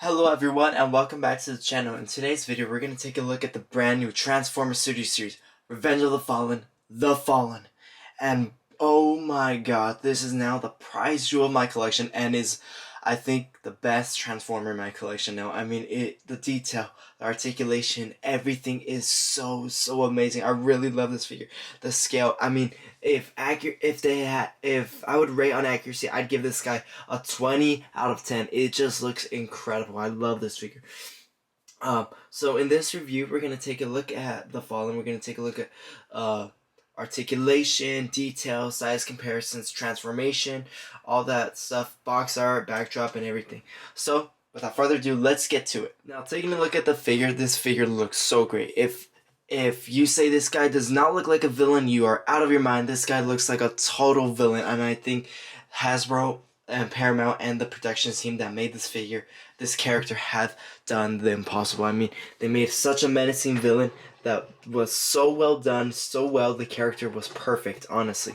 Hello everyone and welcome back to the channel. In today's video we're going to take a look at the brand new Transformers Studio Series, Revenge of the Fallen, The Fallen. And oh my god, this is now the prize jewel of my collection and is, I think, the best Transformer in my collection now. I mean, the detail, the articulation, everything is so amazing. I really love this figure. The scale, I mean, if I would rate on accuracy, I'd give this guy a 20 out of 10. It just looks incredible. I love this figure. So in this review, we're gonna take a look at the Fallen. We're gonna take a look at articulation, detail, size comparisons, transformation, all that stuff, box art, backdrop, and everything. So without further ado, let's get to it. Now, taking a look at the figure, this figure looks so great. If you say this guy does not look like a villain, you are out of your mind. This guy looks like a total villain, and I think Hasbro and Paramount and the production team that made this figure, this character, have done the impossible. I mean, they made such a menacing villain that was so well done, so well. The character was perfect, honestly.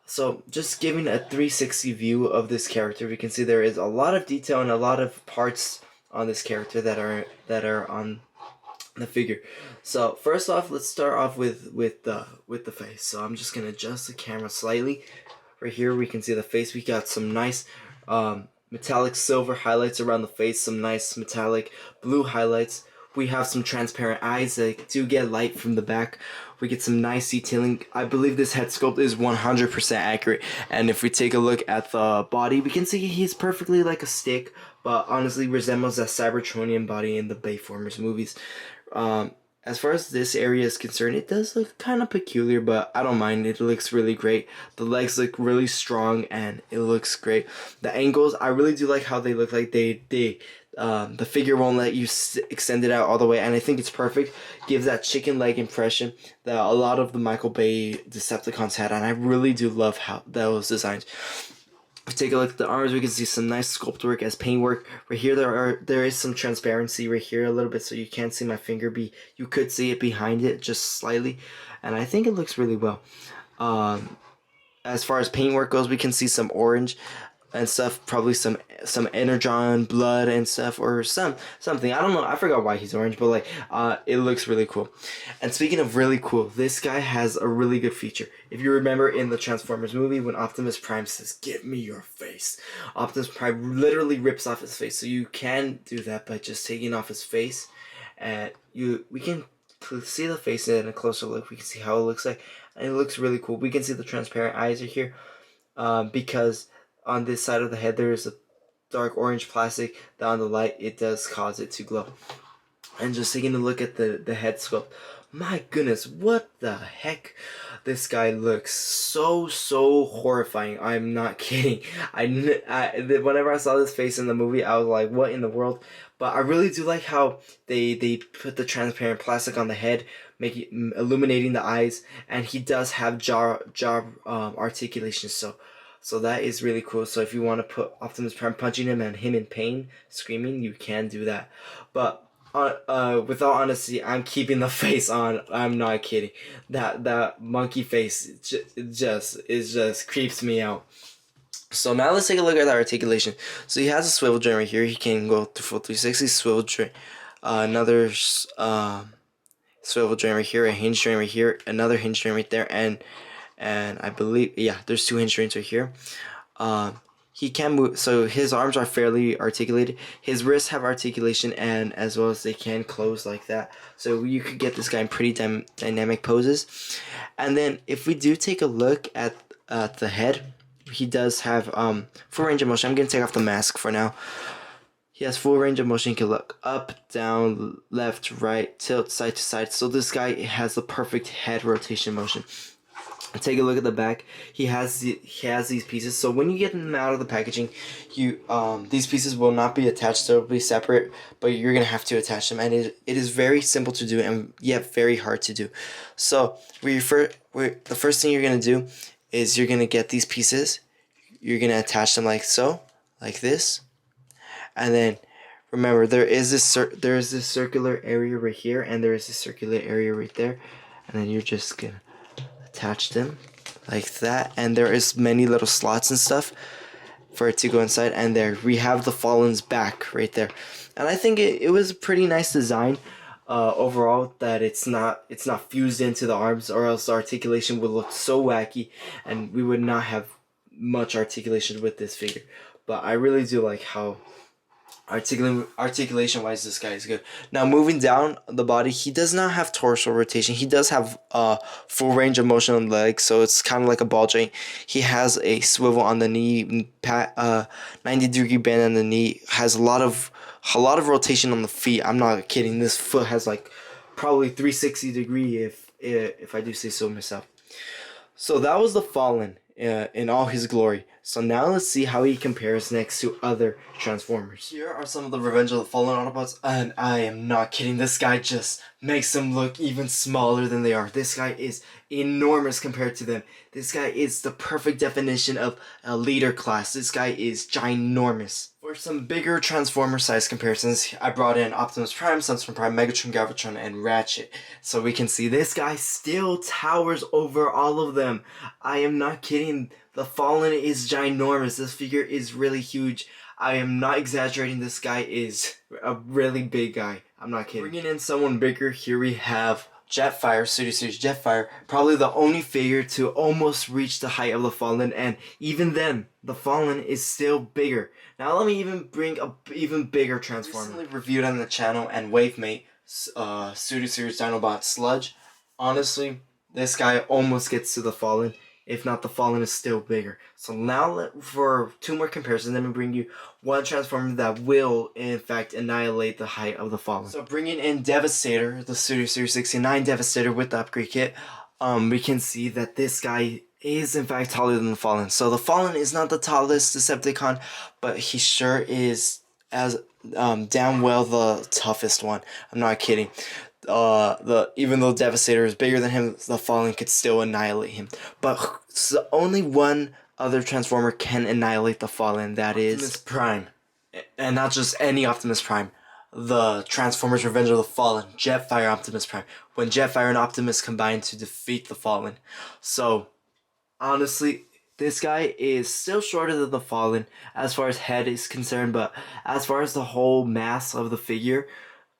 So just giving a 360 view of this character, we can see there is a lot of detail and a lot of parts on this character that are on the figure. So first off, let's start off with the face. So I'm just gonna adjust the camera slightly. Right here we can see the face. We got some nice metallic silver highlights around the face, some nice metallic blue highlights. We have some transparent eyes that do get light from the back. We get some nice detailing. I believe this head sculpt is 100% accurate. And if we take a look at the body, we can see he's perfectly like a stick, but honestly resembles that Cybertronian body in the Bayformers movies. As far as this area is concerned, it does look kind of peculiar, but I don't mind. It looks really great. The legs look really strong, and it looks great. The angles, I really do like how they look like the figure won't let you extend it out all the way, and I think it's perfect. Gives that chicken leg impression that a lot of the Michael Bay Decepticons had, and I really do love how those designs. If we take a look at the arms, we can see some nice sculpt work as paint work. Right here, there is some transparency right here a little bit, so you can't see my finger. You could see it behind it just slightly, and I think it looks really well. As far as paint work goes, we can see some orange and stuff, probably some Energon blood and stuff, or something. I don't know. I forgot why he's orange, but like it looks really cool. And speaking of really cool, this guy has a really good feature. If you remember in the Transformers movie when Optimus Prime says, "Give me your face," Optimus Prime literally rips off his face. So you can do that by just taking off his face, and we can see the face in a closer look. We can see how it looks like, and it looks really cool. We can see the transparent eyes are here, because on this side of the head there is a dark orange plastic that on the light it does cause it to glow. And just taking a look at the head sculpt, my goodness, what the heck, this guy looks so horrifying. I'm not kidding. Whenever I saw this face in the movie, I was like, what in the world? But I really do like how they put the transparent plastic on the head, illuminating the eyes, and he does have jaw articulation, so that is really cool. So if you want to put Optimus Prime punching him and him in pain, screaming, you can do that. But with all honesty, I'm keeping the face on. I'm not kidding. That monkey face just creeps me out. So now let's take a look at the articulation. So he has a swivel joint right here. He can go through full 360 swivel joint. Another swivel joint right here. A hinge joint right here. Another hinge joint right there. And I believe, yeah, there's two hinge joints right here. He can move, so his arms are fairly articulated. His wrists have articulation, and as well as they can close like that. So you could get this guy in pretty dynamic poses. And then if we do take a look at the head, he does have full range of motion. I'm going to take off the mask for now. He has full range of motion. He can look up, down, left, right, tilt, side to side. So this guy has the perfect head rotation motion. Take a look at the back. He has these pieces. So when you get them out of the packaging, these pieces will not be attached. They'll be separate, but you're gonna have to attach them, and it is very simple to do and yet very hard to do. So the first thing you're gonna do is you're gonna get these pieces. You're gonna attach them like so, like this, and then remember there is this circular area right here, and there is this circular area right there, and then you're just gonna attach them like that, and there is many little slots and stuff, for it to go inside, and there we have the Fallen's back right there. And I think it was a pretty nice design overall, that it's not fused into the arms, or else the articulation would look so wacky and we would not have much articulation with this figure. But I really do like how articulation wise this guy is good. Now moving down the body, he does not have torso rotation. He does have full range of motion on the legs, so it's kind of like a ball joint. He has a swivel on the knee, 90-degree bend on the knee, has a lot of rotation on the feet. I'm not kidding, this foot has like probably 360-degree if I do say so myself. So that was the Fallen in all his glory. So now let's see how he compares next to other Transformers. Here are some of the Revenge of the Fallen Autobots, and I am not kidding, this guy just makes them look even smaller than they are. This guy is enormous compared to them. This guy is the perfect definition of a leader class. This guy is ginormous. For some bigger Transformer size comparisons, I brought in Optimus Prime, Sunstrom Prime, Megatron, Galvatron, and Ratchet. So we can see this guy still towers over all of them. I am not kidding. The Fallen is ginormous. This figure is really huge. I am not exaggerating. This guy is a really big guy. I'm not kidding. Bringing in someone bigger, here we have Jetfire, Studio Series Jetfire, probably the only figure to almost reach the height of the Fallen, and even then, the Fallen is still bigger. Now let me even bring a even bigger Transformer. Recently reviewed on the channel and Wavemate, Studio Series Dinobot Sludge. Honestly, this guy almost gets to the Fallen. If not, the Fallen is still bigger. So now for two more comparisons, let me bring you one Transformer that will, in fact, annihilate the height of the Fallen. So bringing in Devastator, the Studio Series 69 Devastator with the upgrade kit, we can see that this guy is, in fact, taller than the Fallen. So the Fallen is not the tallest Decepticon, but he sure is as damn well the toughest one. I'm not kidding. Even though Devastator is bigger than him, the Fallen could still annihilate him. But so only one other Transformer can annihilate the Fallen. That is Optimus Prime, and not just any Optimus Prime. The Transformers: Revenge of the Fallen, Jetfire Optimus Prime. When Jetfire and Optimus combine to defeat the Fallen. So honestly, this guy is still shorter than the Fallen as far as head is concerned, but as far as the whole mass of the figure,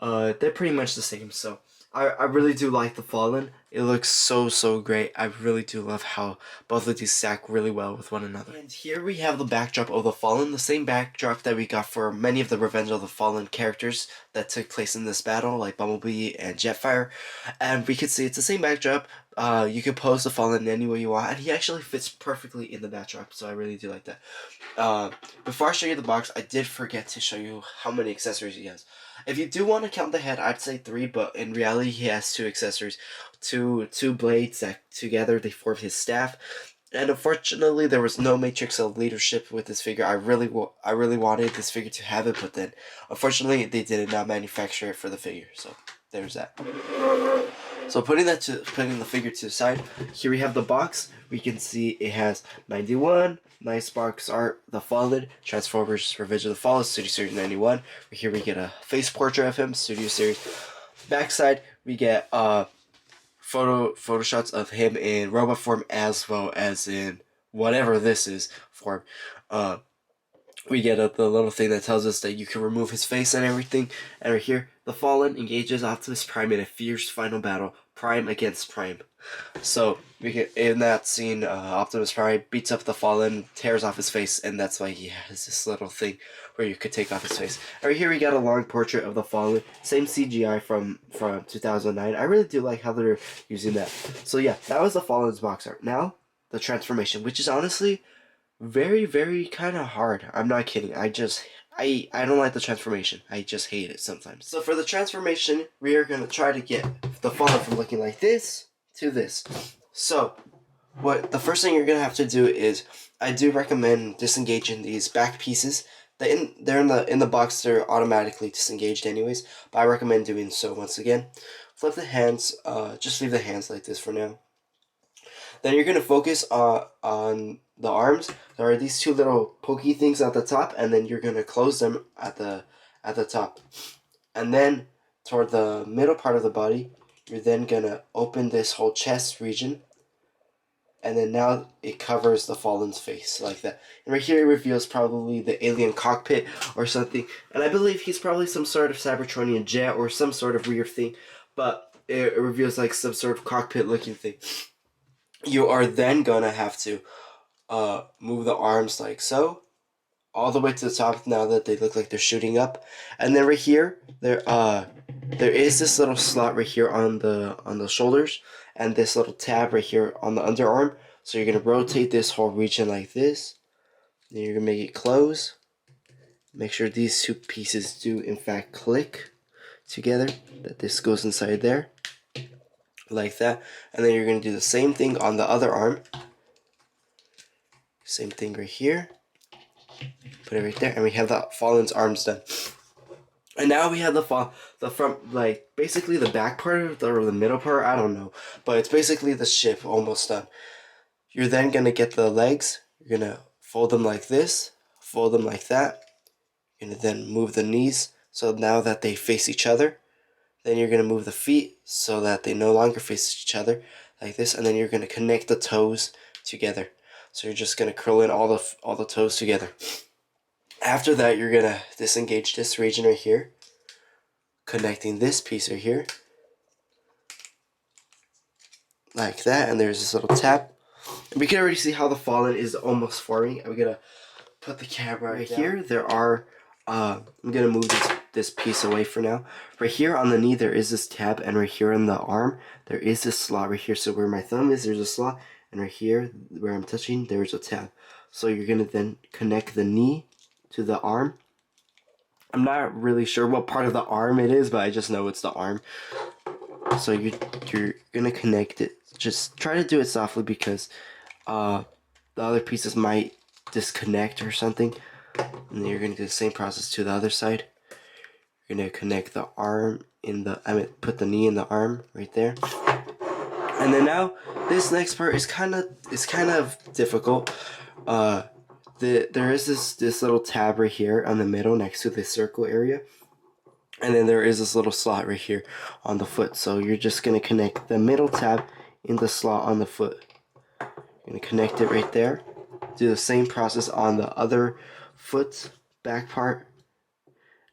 they're pretty much the same. So I really do like the Fallen. It looks so great. I really do love how both of these stack really well with one another. And here we have the backdrop of the Fallen, the same backdrop that we got for many of the Revenge of the Fallen characters that took place in this battle, like Bumblebee and Jetfire. And we could see it's the same backdrop. You can pose the Fallen any way you want, and he actually fits perfectly in the backdrop, so I really do like that. Before I show you the box, I did forget to show you how many accessories he has. If you do want to count the head, I'd say 3, but in reality he has 2 accessories. Two blades that together they form his staff. And unfortunately, there was no matrix of leadership with this figure. I really wanted this figure to have it, but then unfortunately they did not manufacture it for the figure. So there's that. So putting the figure to the side, here we have the box. We can see it has 91, nice box art, the Fallen, Transformers: Revenge of the Fallen, Studio Series 91. Here we get a face portrait of him, Studio Series. Backside, we get photo shots of him in robot form as well as in whatever this is form. We get the little thing that tells us that you can remove his face and everything. And right here, the Fallen engages Optimus Prime in a fierce final battle, Prime against Prime. So we get in that scene, Optimus Prime beats up the Fallen, tears off his face, and that's why he has this little thing where you could take off his face. And right here we got a long portrait of the Fallen, same CGI from 2009. I really do like how they're using that. So yeah, that was the Fallen's box art. Now, the transformation, which is honestly very kind of hard. I'm not kidding. I don't like the transformation. I just hate it sometimes. So for the transformation, we are going to try to get the Fallen from looking like this to this. So the first thing you're going to have to do is, I do recommend disengaging these back pieces. They're in the box, they're automatically disengaged anyways, but I recommend doing so once again. Flip the hands, just leave the hands like this for now. Then you're going to focus on the arms. There are these 2 little pokey things at the top, and then you're going to close them at the top. And then toward the middle part of the body, you're then going to open this whole chest region. and then now it covers the Fallen's face like that. And right here it reveals probably the alien cockpit or something. And I believe he's probably some sort of Cybertronian jet or some sort of weird thing. But it reveals like some sort of cockpit looking thing. You are then gonna have to move the arms like so, all the way to the top now that they look like they're shooting up. And then right here, there is this little slot right here on the shoulders, and this little tab right here on the underarm. So you're gonna rotate this whole region like this. Then you're gonna make it close. Make sure these two pieces do in fact click together, that this goes inside there like that. And then you're gonna do the same thing on the other arm. Same thing right here. Put it right there, and we have the Fallen's arms done. And now we have the front, like basically the back part or the middle part, I don't know, but it's basically the ship almost done. You're then gonna get the legs. You're gonna fold them like this, fold them like that. You're gonna then move the knees so now that they face each other. Then you're gonna move the feet so that they no longer face each other like this, and then you're gonna connect the toes together. So you're just gonna curl in all the toes together. After that, you're gonna disengage this region right here, connecting this piece right here, like that, and there's this little tab. And we can already see how the Fallen is almost forming. I'm gonna put the camera right here. There are, I'm gonna move this piece away for now. Right here on the knee, there is this tab, and right here on the arm, there is this slot right here. So where my thumb is, there's a slot, and right here, where I'm touching, there's a tab. So you're gonna then connect the knee to the arm. I'm not really sure what part of the arm it is, but I just know it's the arm. So you're gonna connect it. Just try to do it softly because the other pieces might disconnect or something. And then you're gonna do the same process to the other side. You're gonna connect the arm put the knee in the arm right there. And then now this next part is kind of difficult. There is this little tab right here on the middle next to the circle area, and then there is this little slot right here on the foot. So you're just gonna connect the middle tab in the slot on the foot. You're gonna connect it right there. Do the same process on the other foot back part,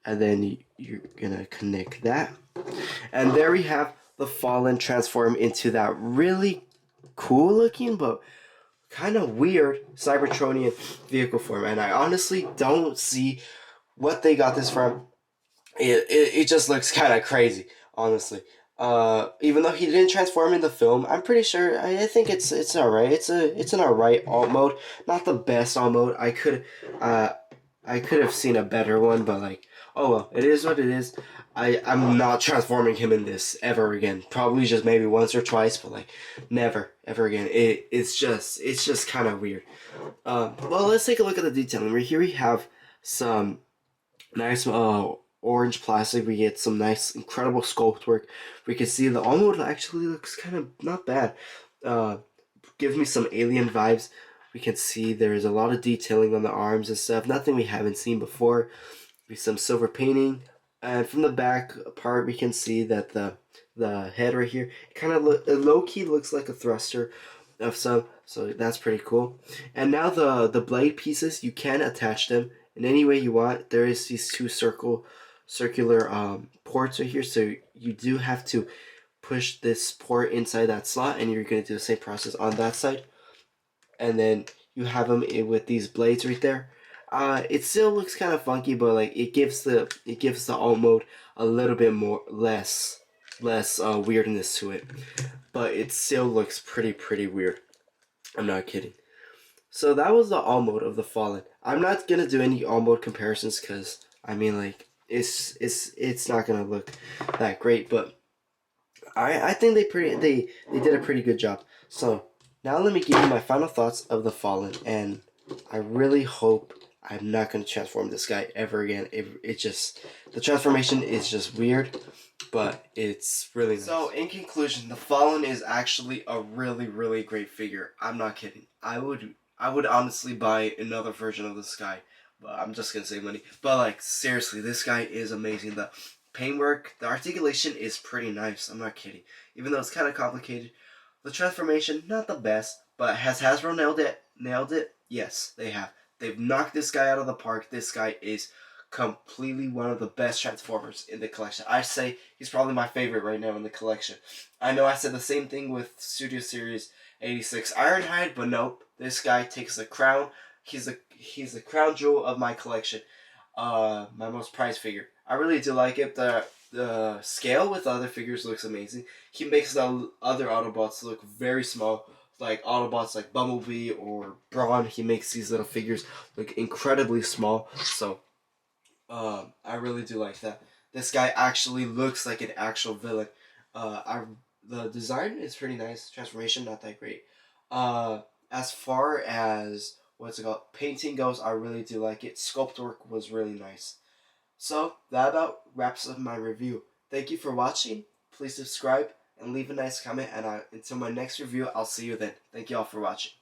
and then you're gonna connect that, and there we have the Fallen transform into that really cool looking but kind of weird Cybertronian vehicle form. And I honestly don't see what they got this from. It just looks kind of crazy, honestly. Even though he didn't transform in the film, I'm pretty sure I think it's alright. It's an alright alt mode, not the best alt mode. I could have seen a better one, but like, oh well, it is what it is. I'm not transforming him in this ever again. Probably just maybe once or twice, but like never ever again. It's just kind of weird. Well, let's take a look at the detailing. Right here we have some nice orange plastic. We get some nice incredible sculpt work. We can see the alt mode actually looks kind of not bad. Gives me some alien vibes. We can see there's a lot of detailing on the arms and stuff. Nothing we haven't seen before. With some silver painting. And from the back part, we can see that the head right here kind of low-key looks like a thruster of some, so that's pretty cool. And now the blade pieces, you can attach them in any way you want. There is these two circular ports right here, so you do have to push this port inside that slot, and you're going to do the same process on that side. And then you have them with these blades right there. It still looks kind of funky, but like it gives the alt mode a little bit less weirdness to it. But it still looks pretty weird. I'm not kidding. So that was the alt mode of the Fallen. I'm not gonna do any alt mode comparisons because I mean like it's not gonna look that great, but I think they did a pretty good job. So now let me give you my final thoughts of the Fallen, and I really hope I'm not going to transform this guy ever again. It just, the transformation is just weird, but it's really nice. So in conclusion, the Fallen is actually a really great figure. I'm not kidding. I would honestly buy another version of this guy, but I'm just going to save money. But like seriously, this guy is amazing. The paintwork, the articulation is pretty nice. I'm not kidding. Even though it's kind of complicated. The transformation, not the best, But has Hasbro nailed it? Nailed it? Yes, they have. They've knocked this guy out of the park. This guy is completely one of the best Transformers in the collection. I say he's probably my favorite right now in the collection. I know I said the same thing with Studio Series 86 Ironhide, but nope. This guy takes the crown. He's the crown jewel of my collection. My most prized figure. I really do like it. The scale with the other figures looks amazing. He makes the other Autobots look very small, like Autobots like Bumblebee or Brawn. He makes these little figures look incredibly small. So, I really do like that. This guy actually looks like an actual villain. The design is pretty nice. Transformation not that great. As far as what's it called painting goes, I really do like it. Sculpt work was really nice. So that about wraps up my review. Thank you for watching. Please subscribe and leave a nice comment. And until my next review, I'll see you then. Thank you all for watching.